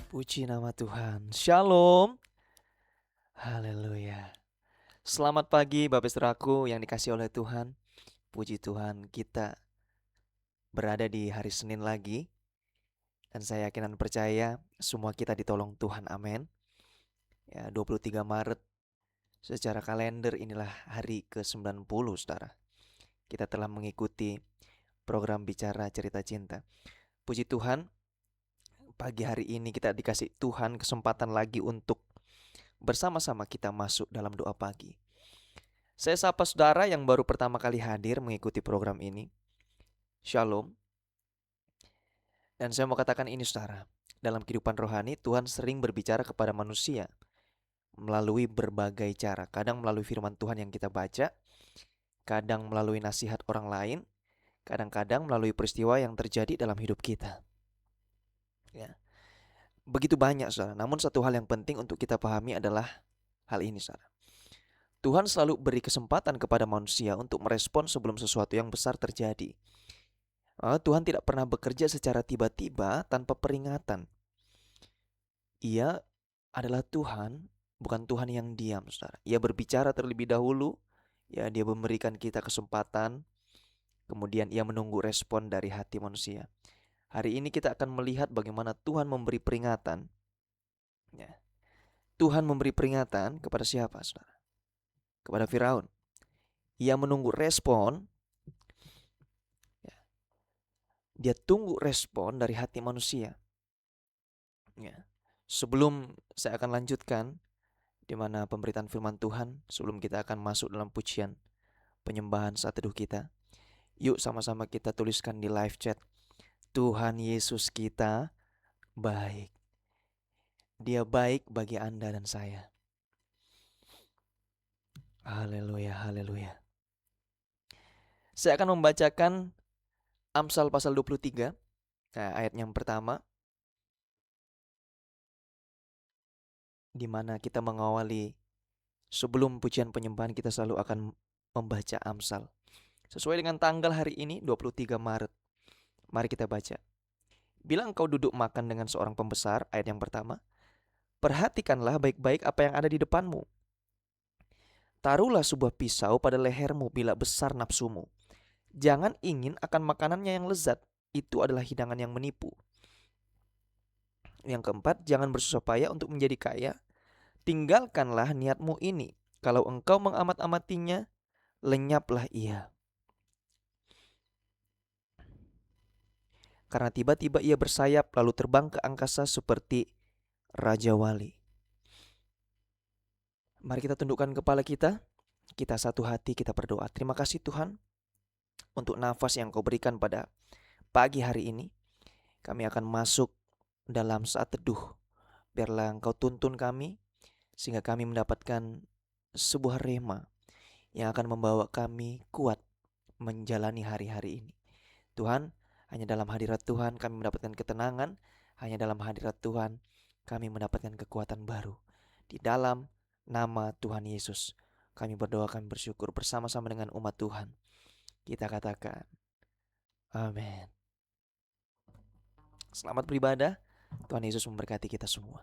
Puji nama Tuhan. Shalom. Haleluya. Selamat pagi Bapak Saudaraku yang dikasihi oleh Tuhan. Puji Tuhan, kita berada di hari Senin lagi. Dan saya yakin dan percaya semua kita ditolong Tuhan. Amin. Ya, 23 Maret secara kalender inilah hari ke-90, Saudara. Kita telah mengikuti program Bicara Cerita Cinta. Puji Tuhan, pagi hari ini kita dikasih Tuhan kesempatan lagi untuk bersama-sama kita masuk dalam doa pagi. Saya sapa saudara yang baru pertama kali hadir mengikuti program ini. Shalom. Dan saya mau katakan ini saudara. Dalam kehidupan rohani Tuhan sering berbicara kepada manusia melalui berbagai cara. Kadang melalui firman Tuhan yang kita baca, kadang melalui nasihat orang lain, kadang-kadang melalui peristiwa yang terjadi dalam hidup kita. Ya. Begitu banyak saudara. Namun satu hal yang penting untuk kita pahami adalah hal ini saudara. Tuhan selalu beri kesempatan kepada manusia untuk merespon sebelum sesuatu yang besar terjadi. Tuhan tidak pernah bekerja secara tiba-tiba tanpa peringatan. Ia adalah Tuhan, bukan Tuhan yang diam, saudara. Ia berbicara terlebih dahulu, ya dia memberikan kita kesempatan, kemudian ia menunggu respon dari hati manusia. Hari ini kita akan melihat bagaimana Tuhan memberi peringatan. Ya. Tuhan memberi peringatan kepada siapa, saudara? Kepada Firaun. Ia menunggu respon. Ya. Dia tunggu respon dari hati manusia. Ya. Sebelum saya akan lanjutkan di mana pemberitaan firman Tuhan, sebelum kita akan masuk dalam pujian penyembahan saat teduh kita, yuk sama-sama kita tuliskan di live chat, Tuhan Yesus kita baik. Dia baik bagi Anda dan saya. Haleluya, haleluya. Saya akan membacakan Amsal pasal 23, ayat yang pertama, di mana kita mengawali sebelum pujian penyembahan kita selalu akan membaca Amsal. Sesuai dengan tanggal hari ini 23 Maret. Mari kita baca. Bila engkau duduk makan dengan seorang pembesar, ayat yang pertama, perhatikanlah baik-baik apa yang ada di depanmu. Taruhlah sebuah pisau pada lehermu bila besar nafsumu. Jangan ingin akan makanannya yang lezat, itu adalah hidangan yang menipu. Yang keempat, jangan bersusah payah untuk menjadi kaya. Tinggalkanlah niatmu ini. Kalau engkau mengamat-amatinya, lenyaplah ia. Karena tiba-tiba ia bersayap lalu terbang ke angkasa seperti Raja Wali. Mari kita tundukkan kepala kita satu hati, kita berdoa. Terima kasih Tuhan untuk nafas yang Kau berikan pada pagi hari ini. Kami akan masuk dalam saat teduh. Biarlah Engkau tuntun kami sehingga kami mendapatkan sebuah rema yang akan membawa kami kuat menjalani hari-hari ini. Tuhan, hanya dalam hadirat Tuhan kami mendapatkan ketenangan. Hanya dalam hadirat Tuhan kami mendapatkan kekuatan baru. Di dalam nama Tuhan Yesus kami berdoa, kami bersyukur bersama-sama dengan umat Tuhan. Kita katakan, amin. Selamat beribadah. Tuhan Yesus memberkati kita semua.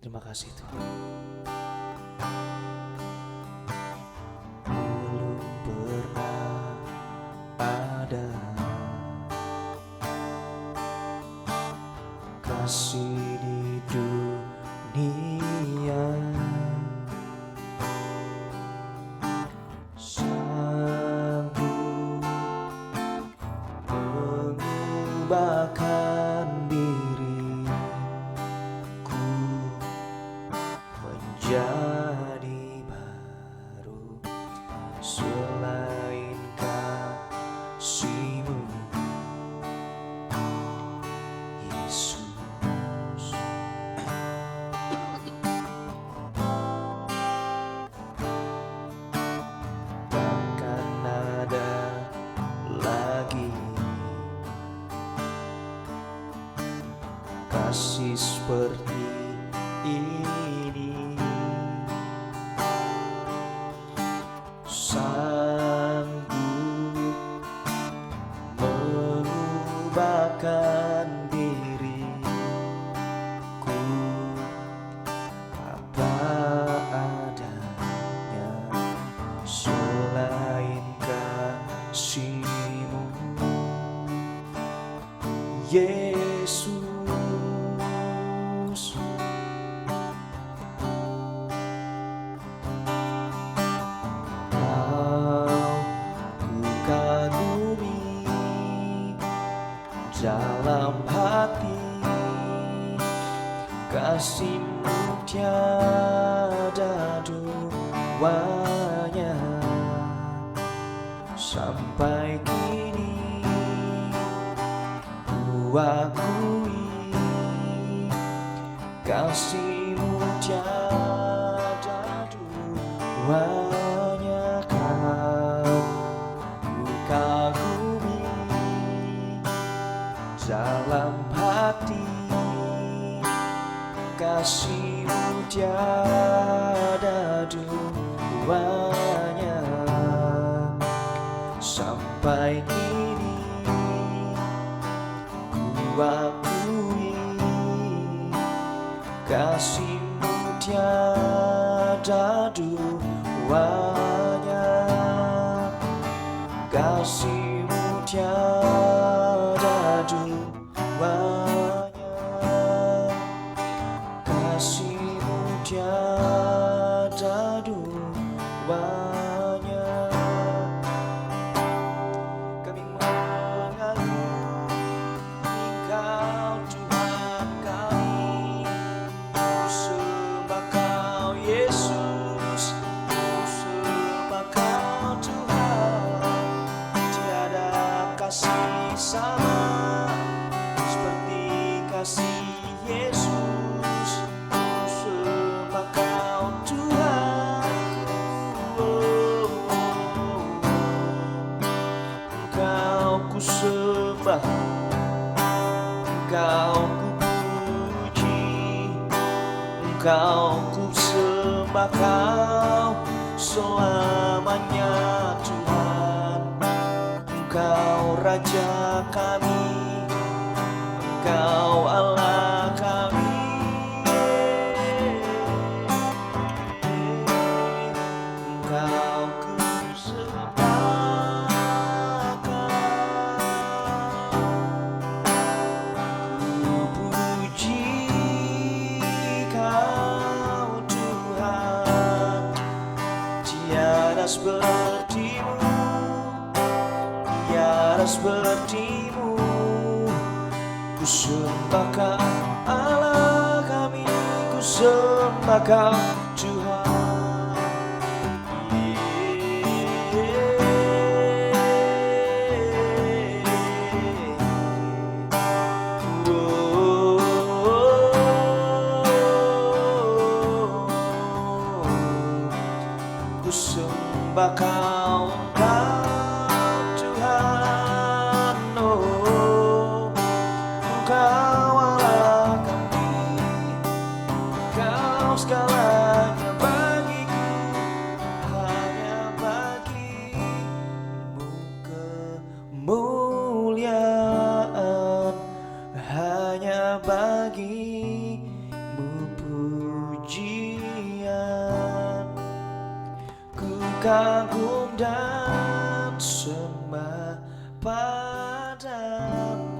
Terima kasih Tuhan. Belum pernah ada kasih di dunia sanggup mengubahkan diriku menjadi baru. Yesus. Ku kagumi dalam hati, kasih-Mu tiada duanya. Sampai kini ku akui, kasih-Mu tiada duanya. Ku kagumi dalam hati, kasih-Mu tiada duanya. Sampai kini ku akui, kasih-Mu tiada duanya. Kasih-Mu tiada duanya. Kasih-Mu tiada duanya. Kami mengagumi Engkau Tuhan kami, ku sembah Kau Yesus, ku sembah Kau Tuhan. Tiada kasih sama seperti kasih Yesus, ku sembah Kau Tuhan. Engkau ku sembah, Engkau ku puji, Engkau ku sembah Kau selamanya Tuhan. Engkau Raja kami, Engkau Allah kami. Engkau ku sembah, ku puji Kau Tuhan. Tiada seperti-Mu, tiada seperti-Mu. Ku sembah Kau Allah kami, ku sembah Kau Tuhan. Ku sembah Kau, Engkau Tuhan. Oh, Engkau Allah kami, Engkau segalanya bagiku. Hanya bagi-Mu kemuliaan, hanya bagi-Mu pujian. Ku kagum dan sembah padamu,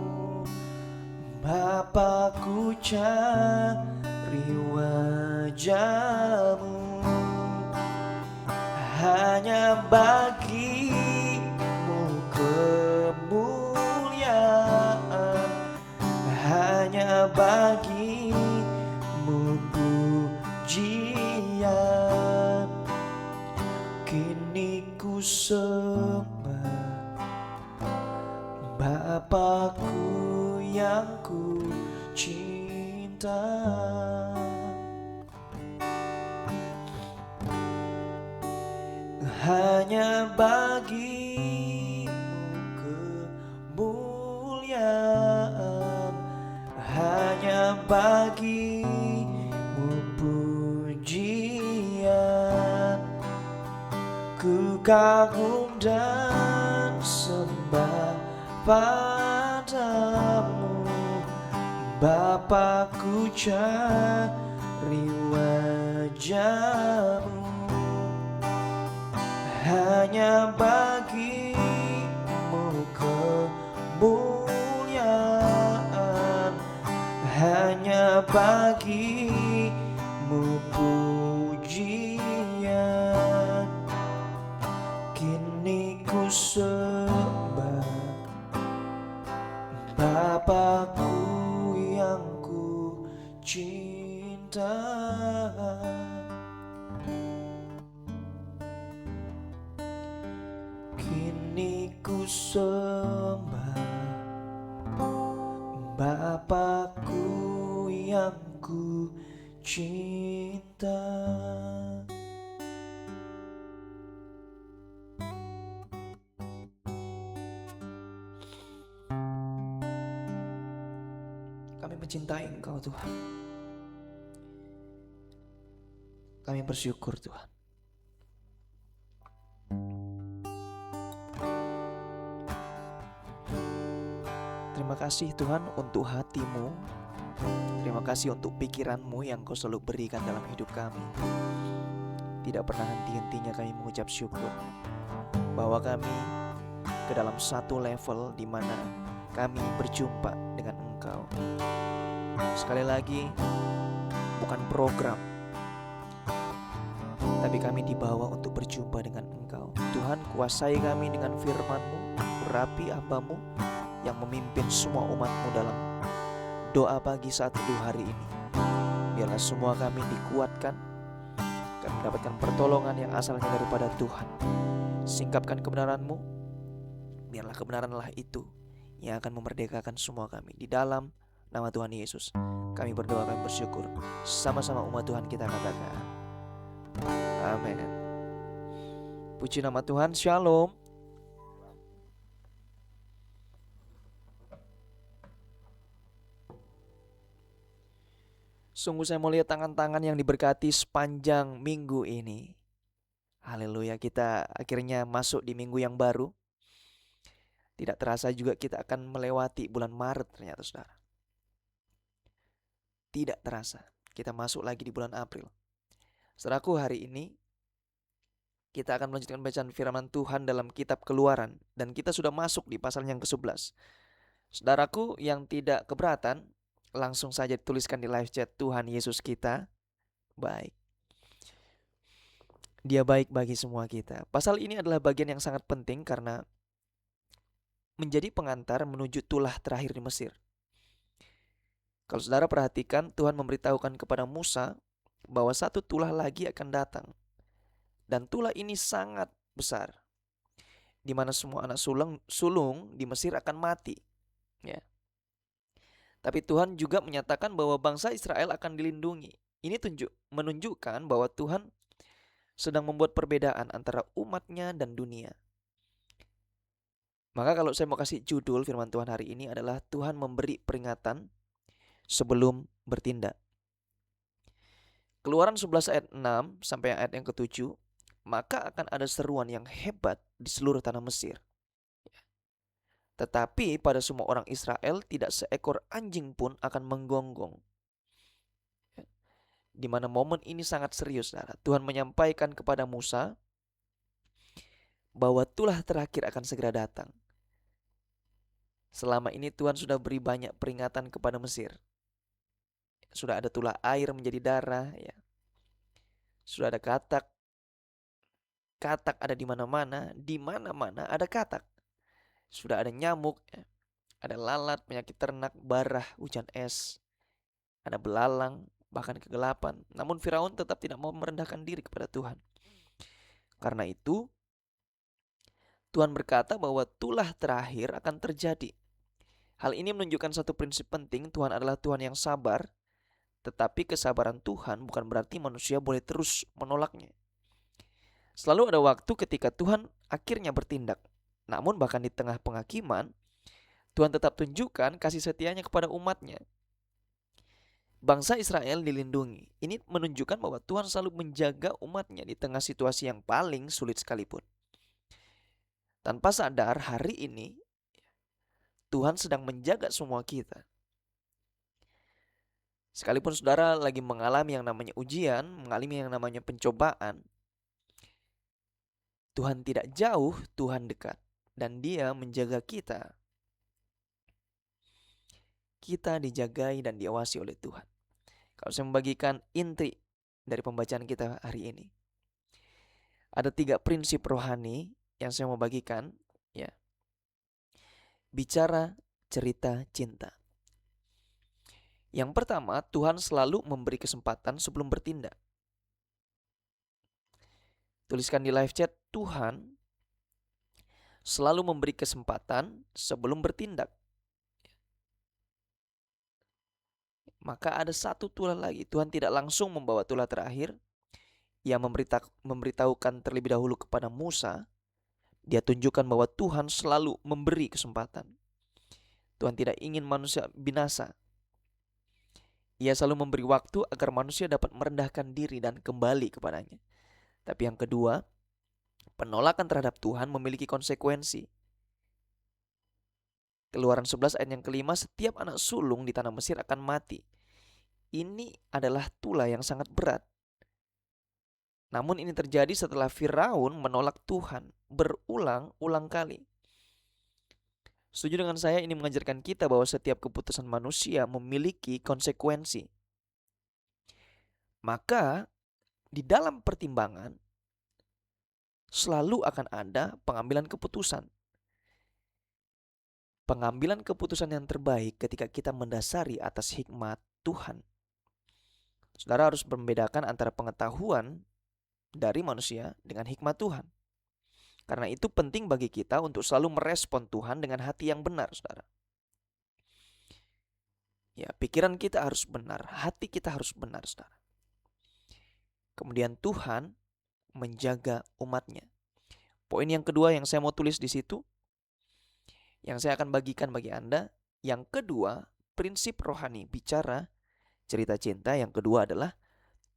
Bapa, ku cari wajah-Mu. Hanya bagi-Mu kemuliaan, hanya bagi-Mu pujian. Kini ku sembah Bapakku yang ku cinta. Hanya bagi-Mu kemuliaan, hanya bagi-Mu pujian. Ku kagum dan sembah padamu, Bapa, ku cari wajah-Mu. Hanya bagi-Mu kemuliaan, bagimu pujian, kini ku sembah Bapakku yang ku cinta. Kini ku sembah Bapakku yang ku cinta. Kami mencintai Engkau Tuhan. Kami bersyukur Tuhan. Terima kasih Tuhan untuk hatimu. Terima kasih untuk pikiranmu yang Kau selalu berikan dalam hidup kami. Tidak pernah henti-hentinya kami mengucap syukur bahwa kami ke dalam satu level di mana kami berjumpa dengan Engkau. Sekali lagi, bukan program, tapi kami dibawa untuk berjumpa dengan Engkau. Tuhan, kuasai kami dengan firman-Mu, urapi hamba-Mu yang memimpin semua umat-Mu dalam doa pagi saat teduh hari ini. Biarlah semua kami dikuatkan, kami mendapatkan pertolongan yang asalnya daripada Tuhan. Singkapkan kebenaran-Mu, biarlah kebenaranlah itu yang akan memerdekakan semua kami. Di dalam nama Tuhan Yesus kami berdoa, kami bersyukur. Sama-sama umat Tuhan kita katakan amin. Puji nama Tuhan. Shalom. Sungguh saya melihat tangan-tangan yang diberkati sepanjang minggu ini. Haleluya, kita akhirnya masuk di minggu yang baru. Tidak terasa juga kita akan melewati bulan Maret ternyata saudara. Tidak terasa kita masuk lagi di bulan April. Saudaraku, hari ini kita akan melanjutkan bacaan firman Tuhan dalam kitab Keluaran. Dan kita sudah masuk di pasal yang ke-11. Saudaraku yang tidak keberatan, langsung saja dituliskan di live chat, Tuhan Yesus kita baik. Dia baik bagi semua kita. Pasal ini adalah bagian yang sangat penting karena menjadi pengantar menuju tulah terakhir di Mesir. Kalau saudara perhatikan, Tuhan memberitahukan kepada Musa bahwa satu tulah lagi akan datang. Dan tulah ini sangat besar, di mana semua anak sulung di Mesir akan mati. Ya. Tapi Tuhan juga menyatakan bahwa bangsa Israel akan dilindungi. Ini menunjukkan bahwa Tuhan sedang membuat perbedaan antara umatnya dan dunia. Maka kalau saya mau kasih judul firman Tuhan hari ini adalah Tuhan memberi peringatan sebelum bertindak. Keluaran 11 ayat 6 sampai ayat yang ke-7, maka akan ada seruan yang hebat di seluruh tanah Mesir. Tetapi pada semua orang Israel tidak seekor anjing pun akan menggonggong. Di mana momen ini sangat serius, saudara. Tuhan menyampaikan kepada Musa bahwa tulah terakhir akan segera datang. Selama ini Tuhan sudah beri banyak peringatan kepada Mesir. Sudah ada tulah air menjadi darah, ya. Sudah ada katak. Katak ada di mana-mana ada katak. Sudah ada nyamuk, ya. Ada lalat, penyakit ternak, barah, hujan es. Ada belalang, bahkan kegelapan. Namun Firaun tetap tidak mau merendahkan diri kepada Tuhan. Karena itu, Tuhan berkata bahwa tulah terakhir akan terjadi. Hal ini menunjukkan satu prinsip penting, Tuhan adalah Tuhan yang sabar, tetapi kesabaran Tuhan bukan berarti manusia boleh terus menolaknya. Selalu ada waktu ketika Tuhan akhirnya bertindak. Namun bahkan di tengah penghakiman, Tuhan tetap tunjukkan kasih setianya kepada umatnya. Bangsa Israel dilindungi. Ini menunjukkan bahwa Tuhan selalu menjaga umatnya di tengah situasi yang paling sulit sekalipun. Tanpa sadar hari ini, Tuhan sedang menjaga semua kita. Sekalipun saudara lagi mengalami yang namanya ujian, mengalami yang namanya pencobaan, Tuhan tidak jauh, Tuhan dekat. Dan Dia menjaga kita. Kita dijagai dan diawasi oleh Tuhan. Kalau saya membagikan inti dari pembacaan kita hari ini, ada 3 prinsip rohani yang saya mau bagikan, ya. Bicara cerita cinta. Yang pertama, Tuhan selalu memberi kesempatan sebelum bertindak. Tuliskan di live chat, Tuhan selalu memberi kesempatan sebelum bertindak. Maka ada satu tulah lagi. Tuhan tidak langsung membawa tulah terakhir yang memberitahukan terlebih dahulu kepada Musa. Dia tunjukkan bahwa Tuhan selalu memberi kesempatan. Tuhan tidak ingin manusia binasa. Ia selalu memberi waktu agar manusia dapat merendahkan diri dan kembali kepadanya. Tapi yang kedua, penolakan terhadap Tuhan memiliki konsekuensi. Keluaran 11 ayat yang kelima, setiap anak sulung di tanah Mesir akan mati. Ini adalah tulah yang sangat berat. Namun ini terjadi setelah Firaun menolak Tuhan berulang-ulang kali. Setuju dengan saya, ini mengajarkan kita bahwa setiap keputusan manusia memiliki konsekuensi. Maka di dalam pertimbangan selalu akan ada pengambilan keputusan. Pengambilan keputusan yang terbaik ketika kita mendasari atas hikmat Tuhan. Saudara harus membedakan antara pengetahuan dari manusia dengan hikmat Tuhan. Karena itu penting bagi kita untuk selalu merespon Tuhan dengan hati yang benar, saudara. Ya, pikiran kita harus benar, hati kita harus benar, saudara. Kemudian Tuhan menjaga umatnya. Poin yang kedua yang saya mau tulis di situ, yang saya akan bagikan bagi Anda. Yang kedua, prinsip rohani bicara cerita cinta. Yang kedua adalah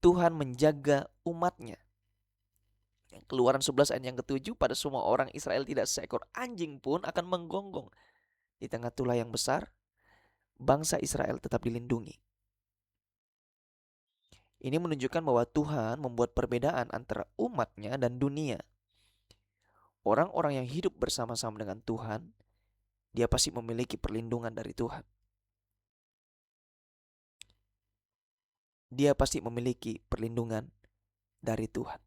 Tuhan menjaga umatnya. Keluaran 11 ayat yang ke-7, pada semua orang Israel tidak seekor anjing pun akan menggonggong. Di tengah tulah yang besar, bangsa Israel tetap dilindungi. Ini menunjukkan bahwa Tuhan membuat perbedaan antara umatnya dan dunia. Orang-orang yang hidup bersama-sama dengan Tuhan, dia pasti memiliki perlindungan dari Tuhan. Dia pasti memiliki perlindungan dari Tuhan.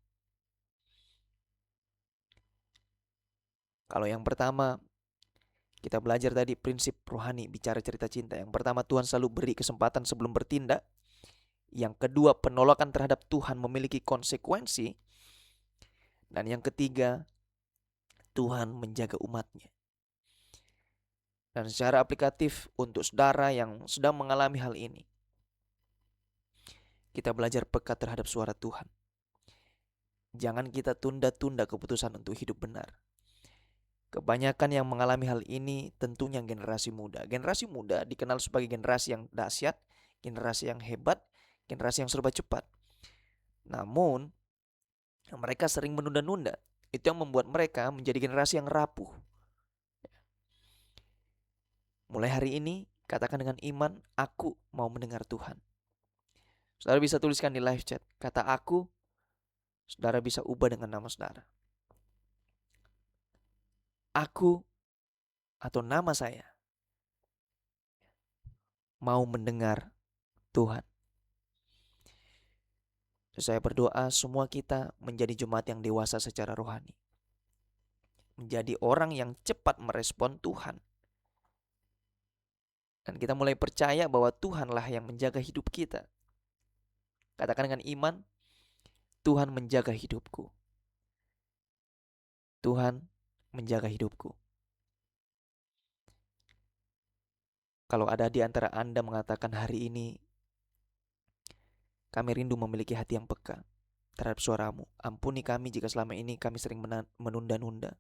Kalau yang pertama, kita belajar tadi prinsip rohani bicara cerita cinta. Yang pertama, Tuhan selalu beri kesempatan sebelum bertindak. Yang kedua, penolakan terhadap Tuhan memiliki konsekuensi. Dan yang ketiga, Tuhan menjaga umatnya. Dan secara aplikatif untuk saudara yang sedang mengalami hal ini, kita belajar peka terhadap suara Tuhan. Jangan kita tunda-tunda keputusan untuk hidup benar. Kebanyakan yang mengalami hal ini tentunya generasi muda. Generasi muda dikenal sebagai generasi yang dahsyat, generasi yang hebat, generasi yang serba cepat. Namun, mereka sering menunda-nunda. Itu yang membuat mereka menjadi generasi yang rapuh. Mulai hari ini, katakan dengan iman, aku mau mendengar Tuhan. Saudara bisa tuliskan di live chat, kata aku, saudara bisa ubah dengan nama saudara. Aku atau nama saya mau mendengar Tuhan. Saya berdoa semua kita menjadi jemaat yang dewasa secara rohani. Menjadi orang yang cepat merespon Tuhan. Dan kita mulai percaya bahwa Tuhanlah yang menjaga hidup kita. Katakan dengan iman, Tuhan menjaga hidupku. Tuhan menjaga hidupku. Kalau ada di antara Anda mengatakan hari ini, kami rindu memiliki hati yang peka terhadap suaramu. Ampuni kami jika selama ini kami sering menunda-nunda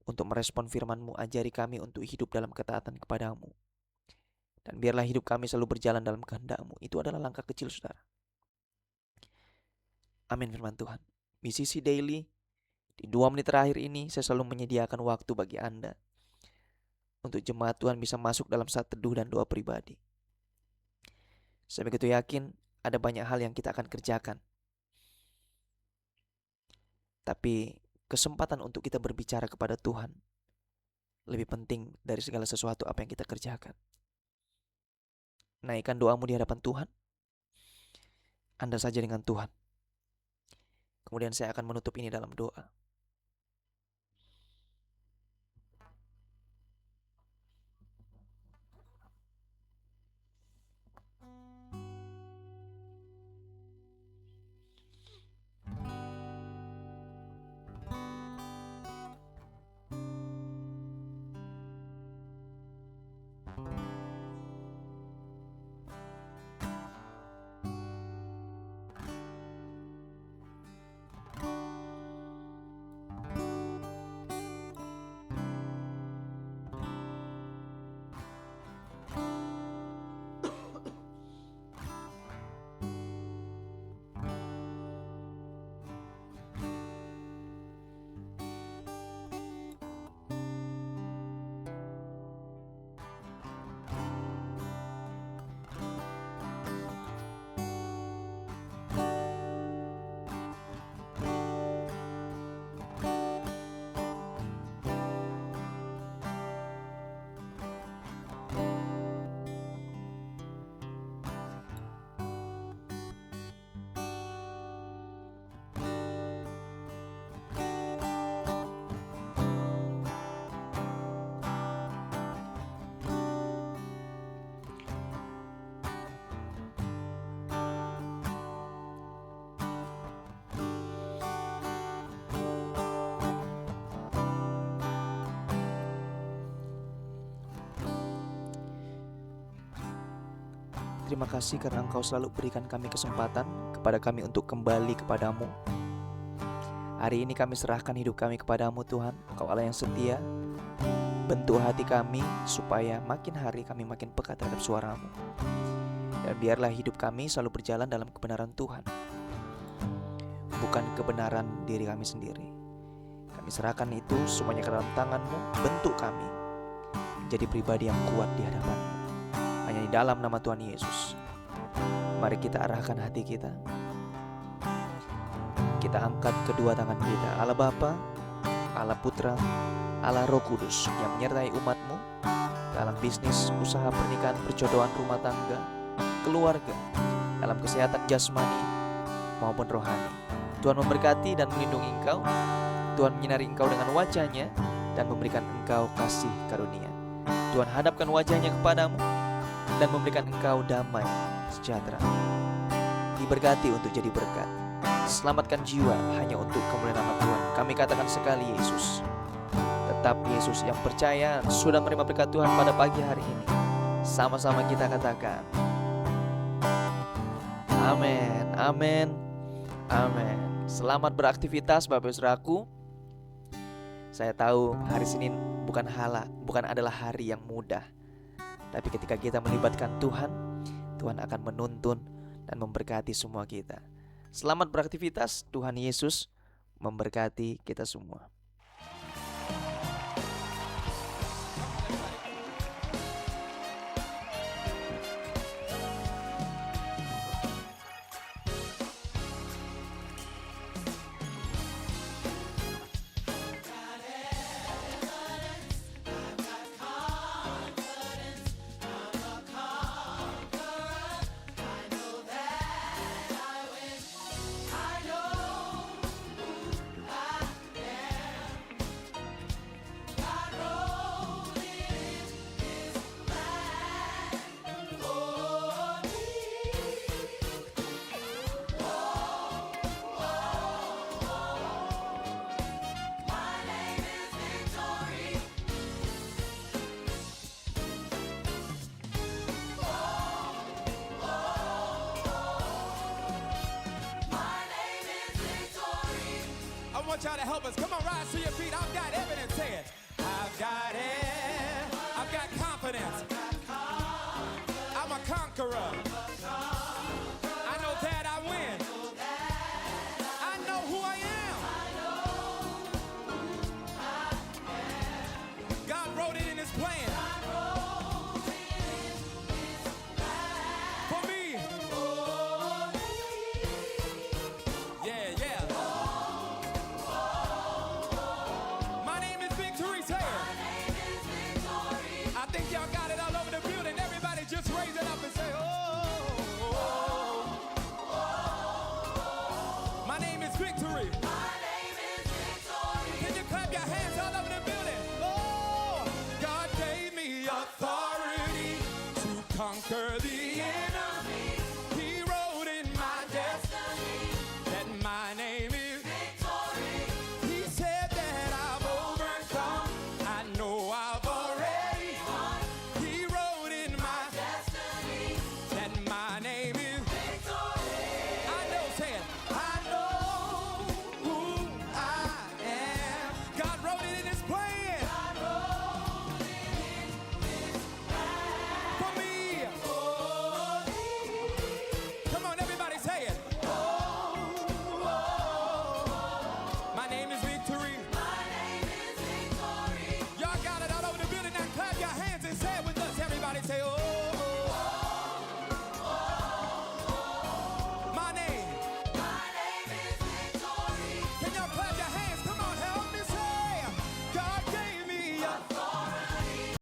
untuk merespon firman-Mu. Ajari kami untuk hidup dalam ketaatan kepadamu. Dan biarlah hidup kami selalu berjalan dalam kehendak-Mu. Itu adalah langkah kecil, saudara. Amin firman Tuhan. BCC Daily, di 2 menit terakhir ini saya selalu menyediakan waktu bagi Anda untuk jemaat Tuhan bisa masuk dalam saat teduh dan doa pribadi. Saya begitu yakin ada banyak hal yang kita akan kerjakan. Tapi kesempatan untuk kita berbicara kepada Tuhan lebih penting dari segala sesuatu apa yang kita kerjakan. naikkan doamu di hadapan Tuhan. Anda saja dengan Tuhan. Kemudian saya akan menutup ini dalam doa. Terima kasih karena Engkau selalu berikan kami kesempatan kepada kami untuk kembali kepadamu. Hari ini kami serahkan hidup kami kepadamu Tuhan. Engkau Allah yang setia. Bentuk hati kami supaya makin hari kami makin peka terhadap suaramu. Dan biarlah hidup kami selalu berjalan dalam kebenaran Tuhan, bukan kebenaran diri kami sendiri. Kami serahkan itu semuanya ke dalam tangan-Mu. Bentuk kami menjadi pribadi yang kuat di hadapan-Mu. Hanya di dalam nama Tuhan Yesus. Mari kita arahkan hati kita. Kita angkat kedua tangan kita. Allah Bapa, Allah Putra, Allah Roh Kudus yang menyertai umat-Mu dalam bisnis, usaha, pernikahan, perjodohan, rumah tangga, keluarga, dalam kesehatan jasmani maupun rohani. Tuhan memberkati dan melindungi engkau. Tuhan menyinari engkau dengan wajah-Nya dan memberikan engkau kasih karunia. Tuhan hadapkan wajah-Nya kepadamu dan memberikan engkau damai sejahtera. Diberkati untuk jadi berkat. Selamatkan jiwa hanya untuk kemuliaan nama Tuhan. Kami katakan sekali Yesus. Tetap Yesus yang percaya sudah menerima berkat Tuhan pada pagi hari ini. Sama-sama kita katakan amin, amin, amin. Selamat beraktivitas Bapak Ibu Saudaraku. Saya tahu hari Senin bukan adalah hari yang mudah. Tapi ketika kita melibatkan Tuhan, Tuhan akan menuntun dan memberkati semua kita. Selamat beraktivitas, Tuhan Yesus memberkati kita semua. I want y'all to help us. Come on, rise to your feet. I've got evidence. Say it. I've got it. I've got confidence. I'm a conqueror.